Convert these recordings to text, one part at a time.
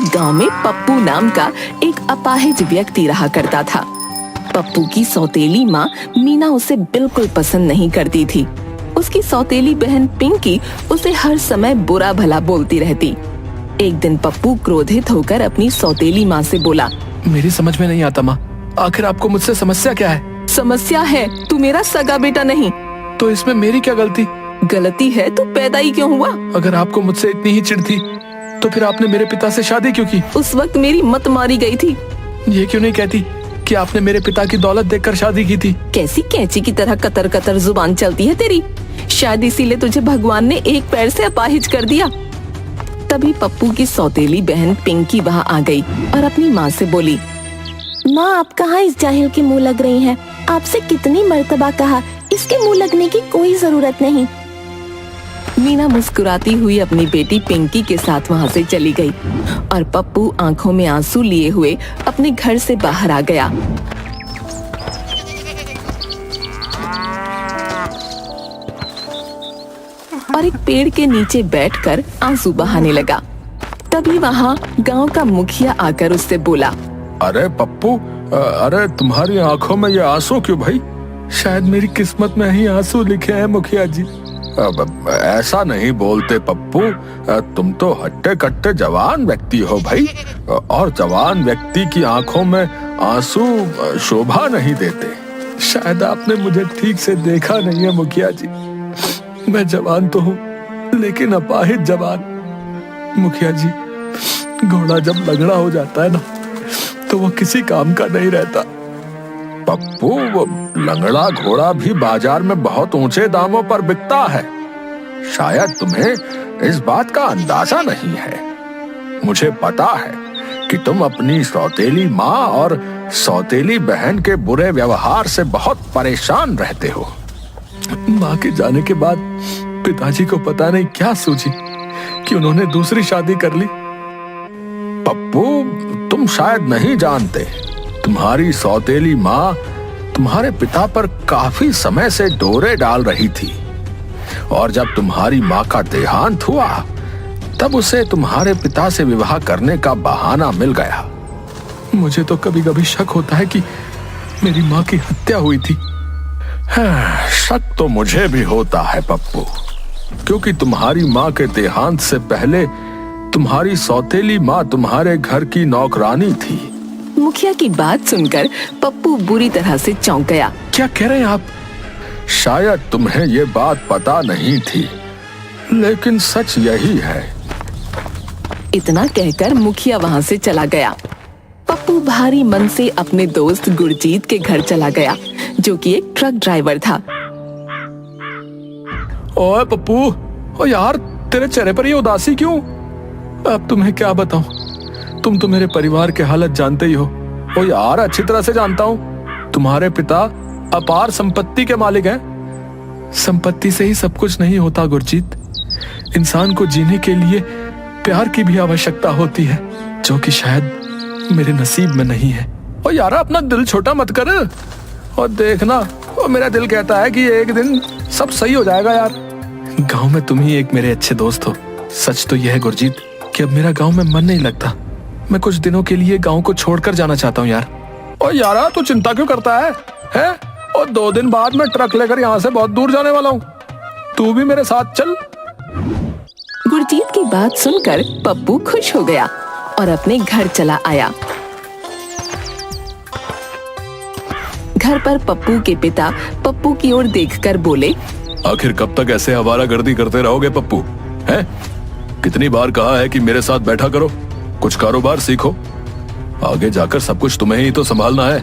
एक गांव में पप्पू नाम का एक अपाहिज व्यक्ति रहा करता था। पप्पू की सौतेली माँ मीना उसे बिल्कुल पसंद नहीं करती थी। उसकी सौतेली बहन पिंकी उसे हर समय बुरा भला बोलती रहती। एक दिन पप्पू क्रोधित होकर अपनी सौतेली माँ से बोला, मेरी समझ में नहीं आता माँ, आखिर आपको मुझसे समस्या क्या है? समस्या है, तू मेरा सगा बेटा नहीं। तो इसमें मेरी क्या गलती? गलती है तो पैदा ही क्यों हुआ? अगर आपको मुझसे इतनी ही चिढ़ थी तो फिर आपने मेरे पिता से शादी क्यों की? उस वक्त मेरी मत मारी गई थी। ये क्यों नहीं कहती कि आपने मेरे पिता की दौलत देखकर शादी की थी? कैसी कैंची की तरह कतर कतर जुबान चलती है तेरी। शायद इसीलिए तुझे भगवान ने एक पैर से अपाहिज कर दिया। तभी पप्पू की सौतेली बहन पिंकी वहाँ आ गई और अपनी माँ से बोली, माँ आप कहाँ इस जाहिल के मुँह लग रही हैं? आपसे कितनी मर्तबा कहा, इसके मुँह लगने की कोई जरूरत नहीं। मीना मुस्कुराती हुई अपनी बेटी पिंकी के साथ वहाँ से चली गई और पप्पू आंखों में आंसू लिए हुए अपने घर से बाहर आ गया। और एक पेड़ के नीचे बैठकर आंसू बहाने लगा। तभी वहाँ गांव का मुखिया आकर उससे बोला, अरे पप्पू, अरे तुम्हारी आंखों में ये आंसू क्यों भाई? शायद मेरी किस्मत में ही आंसू लिखे हैं मुखिया जी। ऐसा नहीं बोलते पप्पू, तुम तो हट्टे कट्टे जवान व्यक्ति हो भाई, और जवान व्यक्ति की आंखों में आंसू शोभा नहीं देते। शायद आपने मुझे ठीक से देखा नहीं है मुखिया जी। मैं जवान तो हूँ लेकिन अपाहिज जवान। मुखिया जी, घोड़ा जब लंगड़ा हो जाता है ना तो वो किसी काम का नहीं रहता। पप्पू, वो लंगड़ा घोड़ा भी बाजार में बहुत ऊंचे दामों पर बिकता है। शायद तुम्हें इस बात का अंदाजा नहीं है। मुझे पता है कि तुम अपनी सौतेली माँ और सौतेली बहन के बुरे व्यवहार से बहुत परेशान रहते हो। माँ के जाने के बाद पिताजी को पता नहीं क्या सूझी कि उन्होंने दूसरी शादी कर ली। पप्पू, तुम शायद नहीं जानते, तुम्हारी सौतेली माँ तुम्हारे पिता पर काफी समय से डोरे डाल रही थी, और जब तुम्हारी माँ का देहांत हुआ तब उसे तुम्हारे पिता से विवाह करने का बहाना मिल गया। मुझे तो कभी कभी शक होता है कि मेरी माँ की हत्या हुई थी। हाँ, शक तो मुझे भी होता है पप्पू, क्योंकि तुम्हारी माँ के देहांत से पहले तुम्हारी सौतेली माँ तुम्हारे घर की नौकरानी थी। मुखिया की बात सुनकर पप्पू बुरी तरह से चौंक गया। क्या कह रहे हैं आप? शायद तुम्हें ये बात पता नहीं थी, लेकिन सच यही है। इतना कहकर मुखिया वहाँ से चला गया। पप्पू भारी मन से अपने दोस्त गुरजीत के घर चला गया, जो कि एक ट्रक ड्राइवर था। ओए पप्पू, ओ यार, तेरे चेहरे पर ये उदासी क्यों? अब तुम्हें क्या बताऊं, तुम तो मेरे परिवार के हालत जानते ही हो। ओ यार, अच्छी तरह से जानता हूँ। तुम्हारे पिता अपार संपत्ति के मालिक हैं। संपत्ति से ही सब कुछ नहीं होता गुरजीत। इंसान को जीने के लिए प्यार की भी आवश्यकता होती है, जो कि शायद मेरे नसीब में नहीं है। ओ यार, अपना दिल छोटा मत कर, और देखना, वो मेरा दिल कहता है कि एक दिन सब सही हो जाएगा यार। गांव में तुम ही एक मेरे अच्छे दोस्त हो। सच तो यह है गुरजीत कि अब मेरा गांव में मन नहीं लगता। मैं कुछ दिनों के लिए गांव को छोड़कर जाना चाहता हूँ यार। और यारा, तू चिंता क्यों करता है? और 2 दिन बाद मैं ट्रक लेकर यहाँ से बहुत दूर जाने वाला हूँ। तू भी मेरे साथ चल। गुरजीत की बात सुनकर पप्पू खुश हो गया और अपने घर चला आया। घर पर पप्पू के पिता पप्पू की ओर देखकर बोले, आखिर कब तक ऐसे आवारागर्दी करते रहोगे पप्पू? हैं? कितनी बार कहा है कि मेरे साथ बैठा करो, कुछ कारोबार सीखो। आगे जाकर सब कुछ तुम्हें ही तो संभालना है।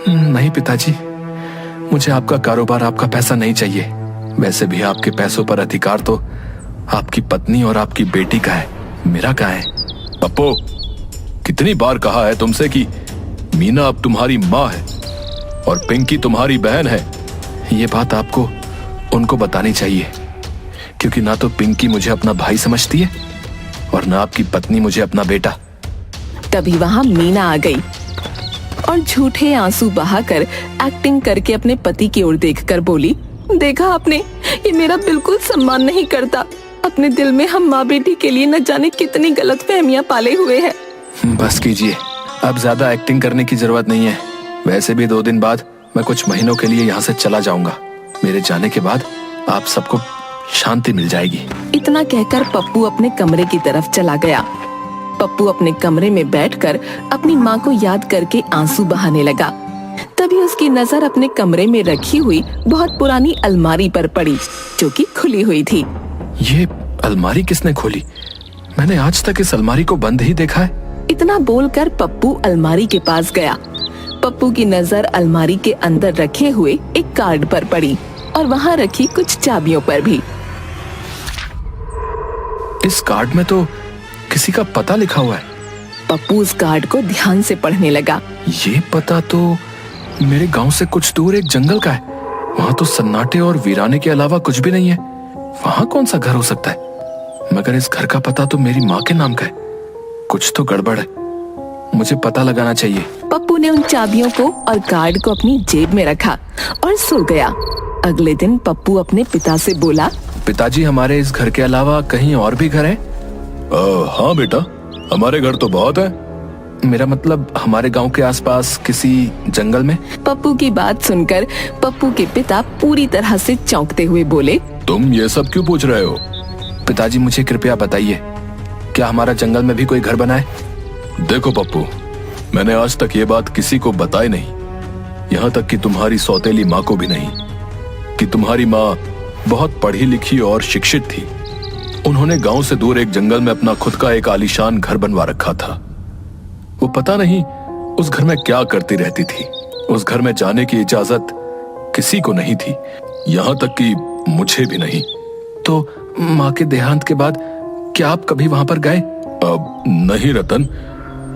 नहीं पिताजी, मुझे आपका कारोबार, आपका पैसा नहीं चाहिए। वैसे भी आपके पैसों पर अधिकार तो आपकी पत्नी और आपकी बेटी का है, मेरा कहाँ है? पप्पू, कितनी बार कहा है तुमसे कि मीना अब तुम्हारी माँ है और पिंकी तुम्हारी बहन है। ये बात आपको उनको बतानी चाहिए, क्योंकि ना तो पिंकी मुझे अपना भाई समझती है और ना आपकी पत्नी मुझे अपना बेटा। तभी वहाँ मीना आ गई और झूठे आंसू बहाकर एक्टिंग करके अपने पति की ओर देखकर बोली, देखा आपने, ये मेरा बिल्कुल सम्मान नहीं करता। अपने दिल में हम माँ बेटी के लिए न जाने कितनी गलत फहमियाँ पाले हुए हैं। बस कीजिए, अब ज्यादा एक्टिंग करने की जरूरत नहीं है। वैसे भी 2 दिन बाद मैं कुछ महीनों के लिए यहाँ से चला जाऊंगा। मेरे जाने के बाद आप सबको शांति मिल जाएगी। इतना कहकर पप्पू अपने कमरे की तरफ चला गया। पप्पू अपने कमरे में बैठकर अपनी माँ को याद करके आंसू बहाने लगा। तभी उसकी नजर अपने कमरे में रखी हुई बहुत पुरानी अलमारी पर पड़ी, जो कि खुली हुई थी। ये अलमारी किसने खोली? मैंने आज तक इस अलमारी को बंद ही देखा है। इतना बोलकर पप्पू अलमारी के पास गया। पप्पू की नजर अलमारी के अंदर रखे हुए एक कार्ड पर पड़ी और वहाँ रखी कुछ चाबियों पर भी। इस कार्ड में तो किसी का पता लिखा हुआ है। पप्पू उस कार्ड को ध्यान से पढ़ने लगा। ये पता तो मेरे गांव से कुछ दूर एक जंगल का है। वहाँ तो सन्नाटे और वीराने के अलावा कुछ भी नहीं है। वहाँ कौन सा घर हो सकता है? मगर इस घर का पता तो मेरी माँ के नाम का है। कुछ तो गड़बड़ है, मुझे पता लगाना चाहिए। पप्पू ने उन चाबियों को और कार्ड को अपनी जेब में रखा और सो गया। अगले दिन पप्पू अपने पिता से बोला, पिताजी, हमारे इस घर के अलावा कहीं और भी घर है? हाँ बेटा, हमारे घर तो बहुत है। मेरा मतलब हमारे गांव के आसपास किसी जंगल में। पप्पू की बात सुनकर पप्पू के पिता पूरी तरह से चौंकते हुए बोले, तुम ये सब क्यों पूछ रहे हो? पिताजी, मुझे कृपया बताइए, क्या हमारा जंगल में भी कोई घर बना है? देखो पप्पू, मैंने आज तक ये बात किसी को बताई नहीं, यहाँ तक कि तुम्हारी सौतेली माँ को भी नहीं, कि तुम्हारी माँ बहुत पढ़ी लिखी और शिक्षित थी। उन्होंने गांव से दूर एक जंगल में अपना खुद का एक आलीशान घर बनवा रखा था। वो पता नहीं उस घर में क्या करती रहती थी। उस घर में जाने की इजाजत किसी को नहीं थी, यहाँ तक कि मुझे भी नहीं। तो माँ के देहांत के बाद क्या आप कभी वहां पर गए? अब नहीं रतन,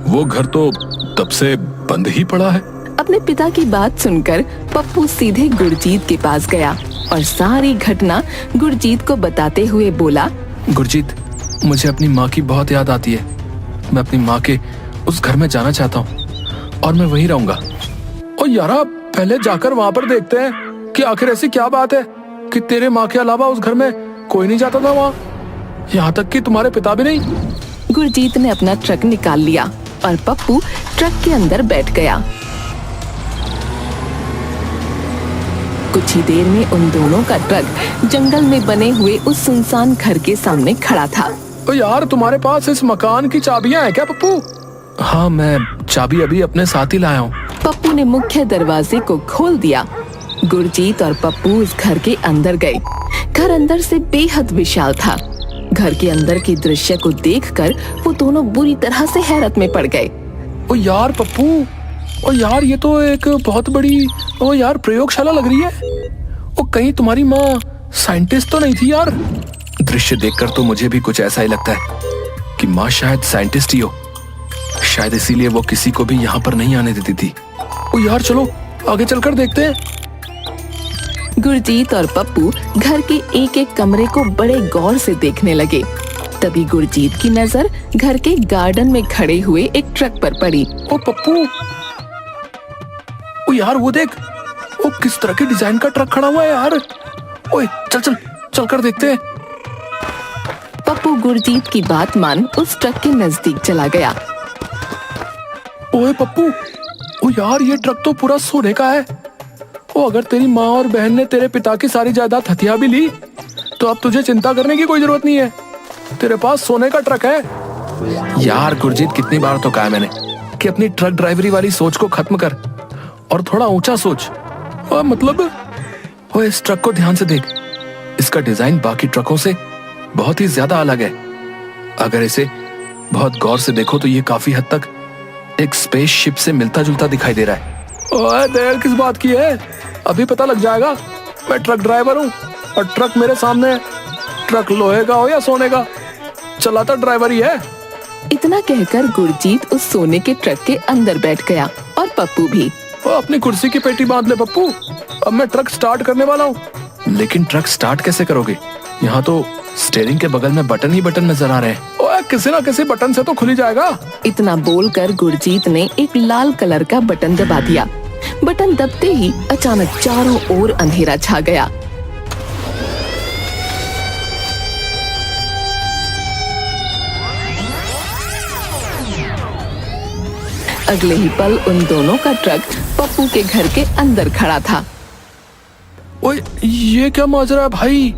वो घर तो तब से बंद ही पड़ा है। अपने पिता की बात सुनकर पप्पू सीधे गुरजीत के पास गया और सारी घटना गुरजीत को बताते हुए बोला, गुरजीत, मुझे अपनी माँ की बहुत याद आती है। मैं अपनी माँ के उस घर में जाना चाहता हूँ और मैं वहीं रहूंगा। और यारा, पहले जाकर वहाँ पर देखते हैं कि आखिर ऐसी क्या बात है कि तेरे माँ के अलावा उस घर में कोई नहीं जाता था वहाँ, यहाँ तक कि तुम्हारे पिता भी नहीं। गुरजीत ने अपना ट्रक निकाल लिया और पप्पू ट्रक के अंदर बैठ गया। कुछ ही देर में उन दोनों का ट्रक जंगल में बने हुए उस सुनसान घर के सामने खड़ा था। तो यार, तुम्हारे पास इस मकान की चाबियां हैं क्या पप्पू? हाँ, मैं चाबी अभी अपने साथ ही लाया हूँ। पप्पू ने मुख्य दरवाजे को खोल दिया। गुरजीत और पप्पू उस घर के अंदर गए। घर अंदर से बेहद विशाल था। घर के अंदर के दृश्य को देखकर वो दोनों बुरी तरह से हैरत में पड़ गए। ओ यार पप्पू, ओ यार, ये तो एक बहुत बड़ी प्रयोगशाला लग रही है। ओ कहीं तुम्हारी माँ साइंटिस्ट तो नहीं थी यार? दृश्य देखकर तो मुझे भी कुछ ऐसा ही लगता है कि माँ शायद साइंटिस्ट ही हो। शायद इसीलिए वो किसी को भी यहाँ पर नहीं आने देती थी। ओ यार, चलो आगे चलकर देखते हैं। गुरजीत और पप्पू घर के एक एक कमरे को बड़े गौर से देखने लगे। तभी गुरजीत की नजर घर के गार्डन में खड़े हुए एक ट्रक पर पड़ी। ओ पप्पू, ओ यार, वो देख, ओ किस तरह के डिजाइन का ट्रक खड़ा हुआ है यार। ओए चल कर देखते हैं। पप्पू गुरजीत की बात मान उस ट्रक के नजदीक चला गया। ओए पप्पू, ओ यार, ये ट्रक तो पूरा सोने का है। ओ अगर तेरी माँ और बहन ने तेरे पिता की सारी जायदाद हथिया भी ली तो अब तुझे चिंता करने की कोई जरूरत नहीं है। तेरे पास सोने का ट्रक है। यार गुरजीत, कितनी बार तो कहा मैंने कि अपनी ट्रक ड्राइवरी वाली सोच को खत्म कर और थोड़ा ऊंचा सोच। मतलब इस ट्रक को ध्यान से देख। इसका डिजाइन बाकी ट्रकों से बहुत ही ज्यादा अलग है। अगर इसे बहुत गौर से देखो तो ये काफी हद तक एक स्पेसशिप से मिलता जुलता दिखाई दे रहा है। ओए, देर किस बात की है? अभी पता लग जाएगा। मैं ट्रक ड्राइवर हूँ और ट्रक मेरे सामने है। ट्रक लोहे का हो या सोने का, चलाता ड्राइवर ही है। इतना कहकर गुरजीत उस सोने के ट्रक के अंदर बैठ गया और पप्पू भी। अपनी कुर्सी की पेटी बांध ले पप्पू, अब मैं ट्रक स्टार्ट करने वाला हूँ। लेकिन ट्रक स्टार्ट कैसे करोगे? यहाँ तो स्टीयरिंग के बगल में बटन ही बटन नजर आ रहे हैं। ओए, किसी ना किसी बटन से तो खुल ही जाएगा। इतना बोलकर गुरजीत ने एक लाल कलर का बटन दबा दिया। बटन दबते ही अचानक चारों ओर अंधेरा छा गया। अगले ही पल उन दोनों का ट्रक पप्पू के घर के अंदर खड़ा था। ओए ये क्या माजरा है भाई?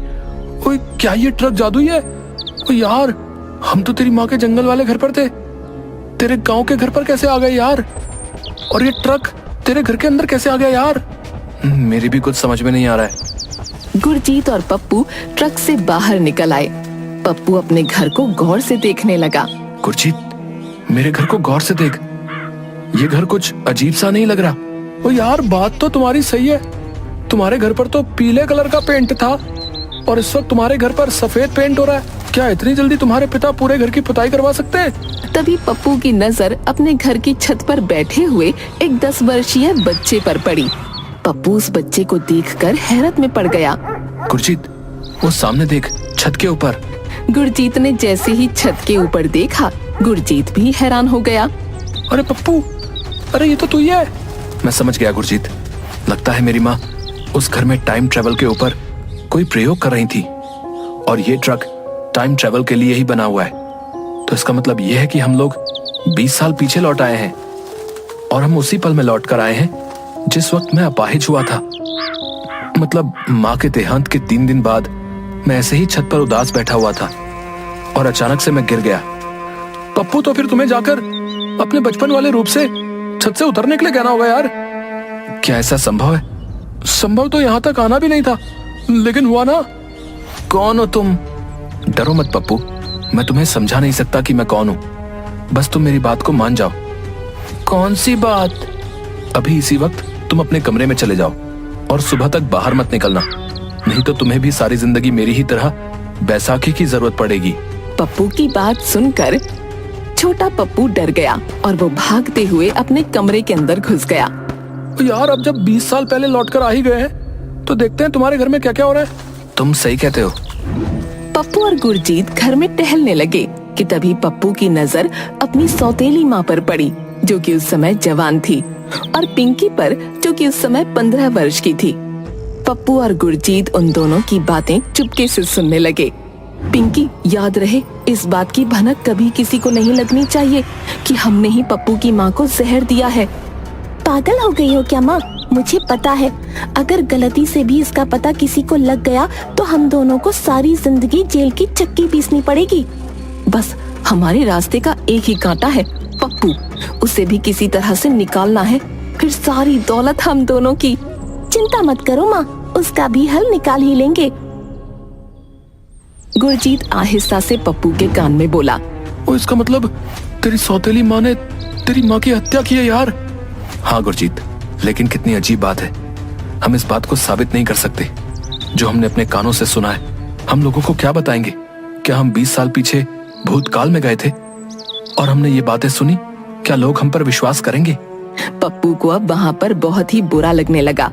ओए क्या ये ट्रक जादुई है? ओए यार, हम तो तेरी माँ के जंगल वाले घर पर थे, तेरे गांव के घर पर कैसे आ गए यार? और ये ट्रक तेरे घर के अंदर कैसे आ गया यार? मेरी भी कुछ समझ में नहीं आ रहा है। गुरजीत और पप्पू ट्रक से बाहर निकल आए। पप्पू अपने घर को गौर से देखने लगा। गुरजीत, मेरे घर को गौर से देख, ये घर कुछ अजीब सा नहीं लग रहा। ओ यार, बात तो तुम्हारी सही है, तुम्हारे घर पर तो पीले कलर का पेंट था और इस वक्त तुम्हारे घर पर सफेद पेंट हो रहा है। क्या इतनी जल्दी तुम्हारे पिता पूरे घर की पुताई करवा सकते हैं? तभी पप्पू की नजर अपने घर की छत पर बैठे हुए एक 10 वर्षीय बच्चे पर पड़ी। पप्पू उस बच्चे को देखकर हैरत में पड़ गया। गुरजीत, वो सामने देख, छत के ऊपर। गुरजीत ने जैसे ही छत के ऊपर देखा, गुरजीत भी हैरान हो गया। अरे पप्पू, अरे ये तो तू ही है। मैं समझ गया गुरजीत, लगता है मेरी माँ उस घर में टाइम ट्रेवल के ऊपर कोई प्रयोग कर रही थी और ये ट्रक टाइम ट्रेवल के लिए ही बना हुआ है। तो इसका मतलब यह है कि हम लोग 20 साल पीछे लौट आए हैं और हम उसी पल में लौट कर आए हैं जिस वक्त मैं अपाहिज हुआ था। मतलब माँ के देहांत के 3 दिन बाद मैं ऐसे ही छत पर उदास बैठा हुआ था और अचानक से मैं गिर गया। पप्पू, तो फिर तुम्हें जाकर अपने बचपन वाले रूप से छत से उतरने के लिए कहना होगा यार। क्या ऐसा संभव है? संभव तो यहाँ तक आना भी नहीं था, लेकिन हुआ ना। कौन हो तुम? डरो मत पप्पू, मैं तुम्हें समझा नहीं सकता कि मैं कौन हूँ, बस तुम मेरी बात को मान जाओ। कौन सी बात? अभी इसी वक्त तुम अपने कमरे में चले जाओ और सुबह तक बाहर मत निकलना, नहीं तो तुम्हें भी सारी जिंदगी मेरी ही तरह बैसाखी की जरूरत पड़ेगी। पप्पू की बात सुनकर छोटा पप्पू डर गया और वो भागते हुए अपने कमरे के अंदर घुस गया। यार, अब जब 20 साल पहले लौटकर आ ही गए हैं तो देखते हैं तुम्हारे घर में क्या क्या हो रहा है। तुम सही कहते हो। पप्पू और गुरजीत घर में टहलने लगे कि तभी पप्पू की नजर अपनी सौतेली माँ पर पड़ी, जो कि उस समय जवान थी, और पिंकी पर, जो कि उस समय 15 वर्ष की थी। पप्पू और गुरजीत उन दोनों की बातें चुपके से सुनने लगे। पिंकी, याद रहे, इस बात की भनक कभी किसी को नहीं लगनी चाहिए कि हमने ही पप्पू की माँ को जहर दिया है। पागल हो गई हो क्या माँ? मुझे पता है, अगर गलती से भी इसका पता किसी को लग गया तो हम दोनों को सारी जिंदगी जेल की चक्की पीसनी पड़ेगी। बस हमारे रास्ते का एक ही कांटा है पप्पू, उसे भी किसी तरह से निकालना है, फिर सारी दौलत हम दोनों की। चिंता मत करो माँ, उसका भी हल निकाल ही लेंगे। गुरजीत आहिस्ता से पप्पू के कान में बोला। ओ, इसका मतलब तेरी सौतेली माँ ने तेरी माँ की हत्या की है यार। हाँ गुरजीत, लेकिन कितनी अजीब बात है, हम इस बात को साबित नहीं कर सकते। जो हमने अपने कानों से सुना है हम लोगों को क्या बताएंगे? क्या हम 20 साल पीछे भूतकाल में गए थे और हमने ये बातें सुनी? क्या लोग हम पर विश्वास करेंगे? पप्पू को अब वहाँ पर बहुत ही बुरा लगने लगा।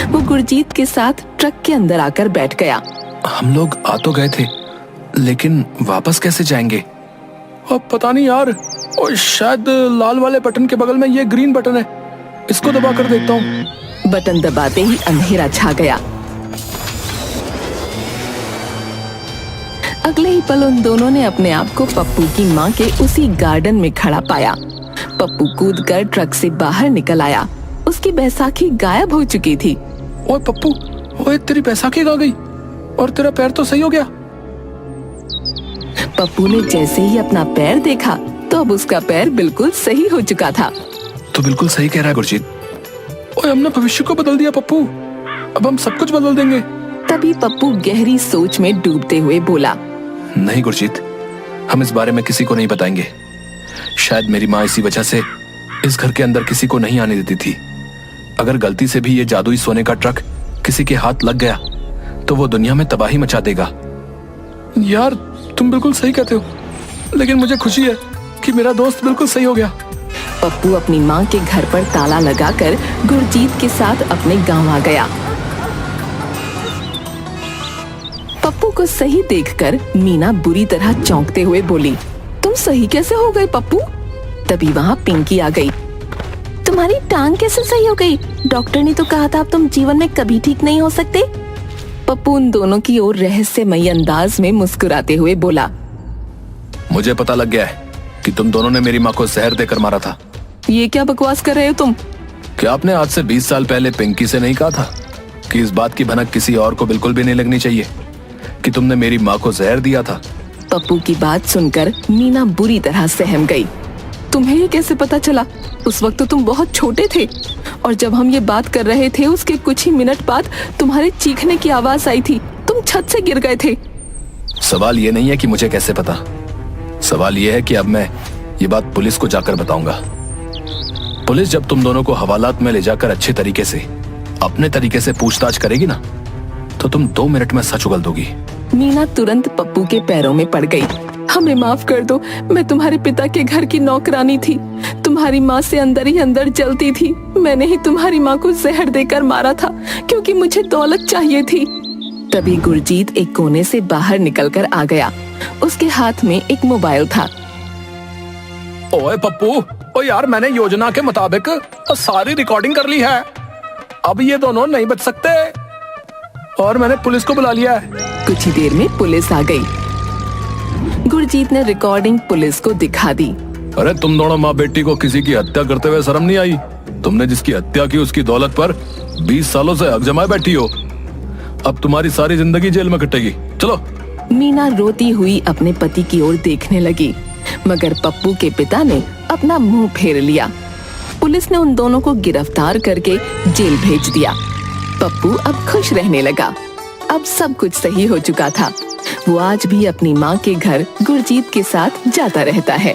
वो गुरजीत के साथ ट्रक के अंदर आकर बैठ गया। हम लोग आ तो गए थे, लेकिन वापस कैसे जाएंगे? अब पता नहीं यार। और शायद लाल वाले बटन के बगल में ये ग्रीन बटन है, इसको दबा कर देखता हूँ। बटन दबाते ही अंधेरा छा गया। अगले ही पल उन दोनों ने अपने आप को पप्पू की माँ के उसी गार्डन में खड़ा पाया। पप्पू कूदकर ट्रक से बाहर निकल आया। उसकी बैसाखी गायब हो चुकी थी। ओए पप्पू, ओए तेरी बैसाखी कहाँ गई? और तेरा पैर तो सही हो गया। पप्पू ने जैसे ही अपना पैर देखा तो अब उसका पैर बिल्कुल सही हो चुका था। तो बिल्कुल सही कह रहा है गुरजीत। ओए, हमने भविष्य को बदल दिया पप्पू, अब हम सब कुछ बदल देंगे। तभी पप्पू गहरी सोच में डूबते हुए बोला। नहीं गुरजीत, हम इस बारे में किसी को नहीं बताएंगे। शायद मेरी माँ इसी वजह से इस घर के अंदर किसी को नहीं आने देती थी। अगर गलती से भी ये जादुई सोने का ट्रक किसी के हाथ लग गया तो वो दुनिया में तबाही मचा देगा। यार तुम बिल्कुल सही कहते हो, लेकिन मुझे खुशी है कि मेरा दोस्त बिल्कुल सही हो गया। पप्पू अपनी माँ के घर पर ताला लगाकर गुरजीत के साथ अपने गांव आ गया। पप्पू को सही देखकर मीना बुरी तरह चौंकते हुए बोली, तुम सही कैसे हो गए पप्पू? तभी वहाँ पिंकी आ गई। तुम्हारी टांग कैसे सही हो गई? डॉक्टर ने तो कहा था अब तुम जीवन में कभी ठीक नहीं हो सकते। पप्पू उन दोनों की ओर रहस्यमयी अंदाज में मुस्कुराते हुए बोला, मुझे पता लग गया है कि तुम दोनों ने मेरी माँ को जहर देकर मारा था। ये क्या बकवास कर रहे हो तुम? क्या आपने आज से 20 साल पहले पिंकी से नहीं कहा था कि इस बात की भनक किसी और को बिल्कुल भी नहीं लगनी चाहिए कि तुमने मेरी माँ को जहर दिया था? पप्पू की बात सुनकर मीना बुरी तरह सहम गई। तुम्हें ये कैसे पता चला? उस वक्त तो तुम बहुत छोटे थे और जब हम ये बात कर रहे थे उसके कुछ ही मिनट बाद तुम्हारे चीखने की आवाज आई थी। तुम छत से गिर गए थे। सवाल ये नहीं है कि मुझे कैसे पता, सवाल ये है कि अब मैं ये बात पुलिस को जाकर बताऊंगा। पुलिस जब तुम दोनों को हवालात में ले जाकर अच्छे तरीके से अपने तरीके से पूछताछ करेगी ना, तो तुम 2 मिनट में सच उगल दोगी। मीना तुरंत पप्पू के पैरों में पड़ गई। हमें माफ कर दो, मैं तुम्हारे पिता के घर की नौकरानी थी। तुम्हारी माँ से अंदर ही अंदर जलती थी। मैंने ही तुम्हारी माँ को जहर देकर मारा था क्योंकि मुझे दौलत चाहिए थी। तभी गुरजीत एक कोने से बाहर निकलकर आ गया। उसके हाथ में एक मोबाइल था। ओए पप्पू, ओ यार, मैंने योजना के मुताबिक सारी रिकॉर्डिंग कर ली है। अब ये दोनों नहीं बच सकते और मैंने पुलिस को बुला लिया है। कुछ ही देर में पुलिस आ गई। गुरजीत ने रिकॉर्डिंग पुलिस को दिखा दी। अरे तुम दोनों माँ बेटी को किसी की हत्या करते हुए शर्म नहीं आई? तुमने जिसकी हत्या की उसकी दौलत पर 20 सालों से हक जमाए बैठी हो। अब तुम्हारी सारी जिंदगी जेल में कटेगी। चलो। मीना रोती हुई अपने पति की ओर देखने लगी, मगर पप्पू के पिता ने अपना मुंह फेर लिया। पुलिस ने उन दोनों को गिरफ्तार करके जेल भेज दिया। पप्पू अब खुश रहने लगा। अब सब कुछ सही हो चुका था। वो आज भी अपनी माँ के घर गुरजीत के साथ जाता रहता है।